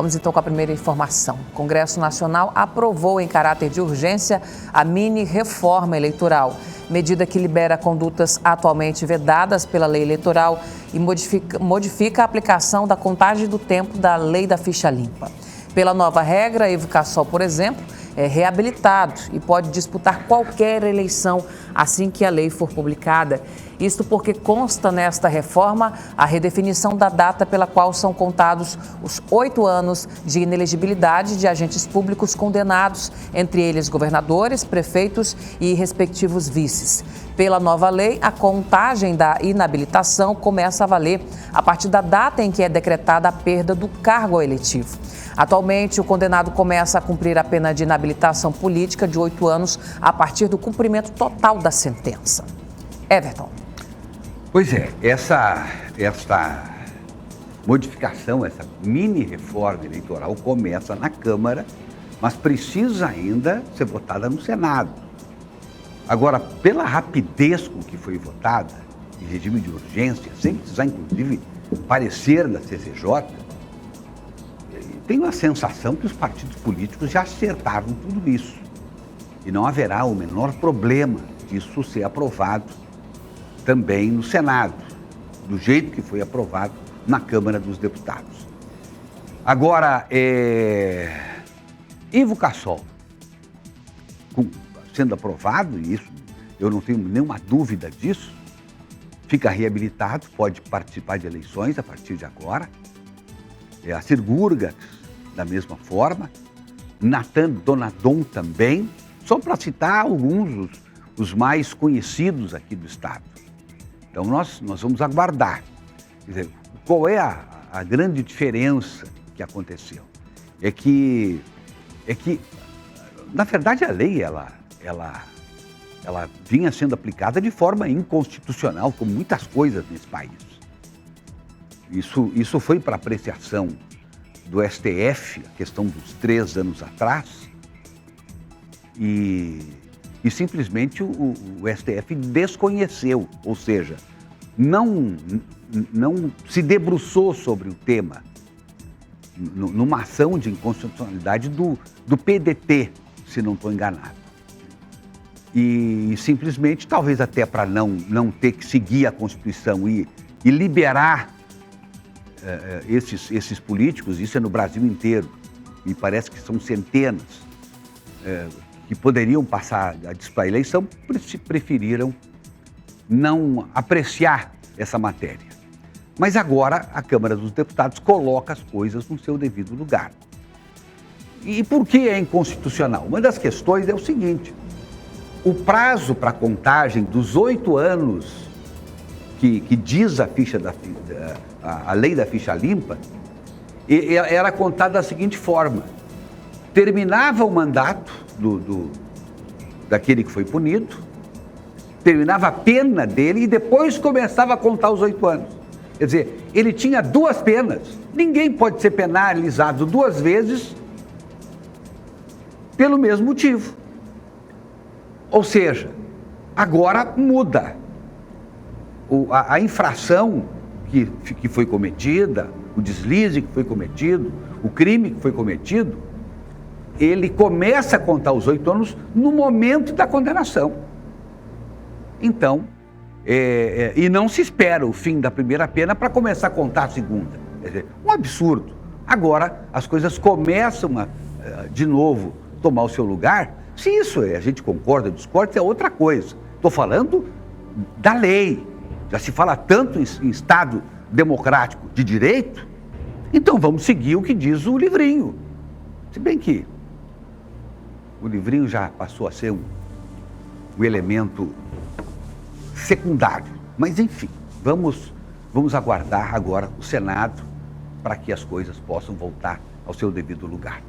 Vamos então com a primeira informação. O Congresso Nacional aprovou em caráter de urgência a mini-reforma eleitoral, medida que libera condutas atualmente vedadas pela lei eleitoral e modifica a aplicação da contagem do tempo da lei da ficha limpa. Pela nova regra, Ivo Cassol, por exemplo, é reabilitado e pode disputar qualquer eleição assim que a lei for publicada. Isto porque consta nesta reforma a redefinição da data pela qual são contados os 8 anos de inelegibilidade de agentes públicos condenados, entre eles governadores, prefeitos e respectivos vices. Pela nova lei, a contagem da inabilitação começa a valer a partir da data em que é decretada a perda do cargo eletivo. Atualmente, o condenado começa a cumprir a pena de inabilitação política de 8 anos a partir do cumprimento total da sentença. Everton. Pois é, essa modificação, essa mini-reforma eleitoral começa na Câmara, mas precisa ainda ser votada no Senado. Agora, pela rapidez com que foi votada, em regime de urgência, sem precisar, inclusive, parecer da CCJ, tenho a sensação que os partidos políticos já acertaram tudo isso. E não haverá o menor problema disso ser aprovado também no Senado, do jeito que foi aprovado na Câmara dos Deputados. Agora, Ivo Cassol, sendo aprovado, e isso eu não tenho nenhuma dúvida disso, fica reabilitado, pode participar de eleições a partir de agora. A Cirgurga, da mesma forma, Natan Donadon também, só para citar alguns, os mais conhecidos aqui do Estado. Então nós vamos aguardar. Quer dizer, qual é a grande diferença que aconteceu? É que, na verdade, a lei, ela vinha sendo aplicada de forma inconstitucional, como muitas coisas nesse país. Isso foi para apreciação do STF, a questão dos 3 anos atrás, e simplesmente o STF desconheceu, ou seja, não se debruçou sobre o tema numa ação de inconstitucionalidade do PDT, se não estou enganado. E simplesmente, talvez até para não ter que seguir a Constituição e liberar esses políticos, isso é no Brasil inteiro, e parece que são centenas, que poderiam passar a eleição, preferiram não apreciar essa matéria. Mas agora a Câmara dos Deputados coloca as coisas no seu devido lugar. E por que é inconstitucional? Uma das questões é o seguinte: o prazo para a contagem dos 8 anos que diz a lei da ficha limpa, era contada da seguinte forma: terminava o mandato daquele que foi punido, terminava a pena dele e depois começava a contar os 8 anos. Quer dizer, ele tinha 2 penas. Ninguém pode ser penalizado 2 vezes pelo mesmo motivo. Ou seja, agora muda. A infração que foi cometida, o deslize que foi cometido, o crime que foi cometido, ele começa a contar os 8 anos no momento da condenação. Então, e não se espera o fim da primeira pena para começar a contar a segunda. Quer dizer, um absurdo. Agora, as coisas começam de novo, tomar o seu lugar. Se isso a gente concorda, discorda, é outra coisa. Estou falando da lei. Já se fala tanto em Estado democrático de direito, então vamos seguir o que diz o livrinho. Se bem que o livrinho já passou a ser um elemento secundário. Mas, enfim, vamos aguardar agora o Senado para que as coisas possam voltar ao seu devido lugar.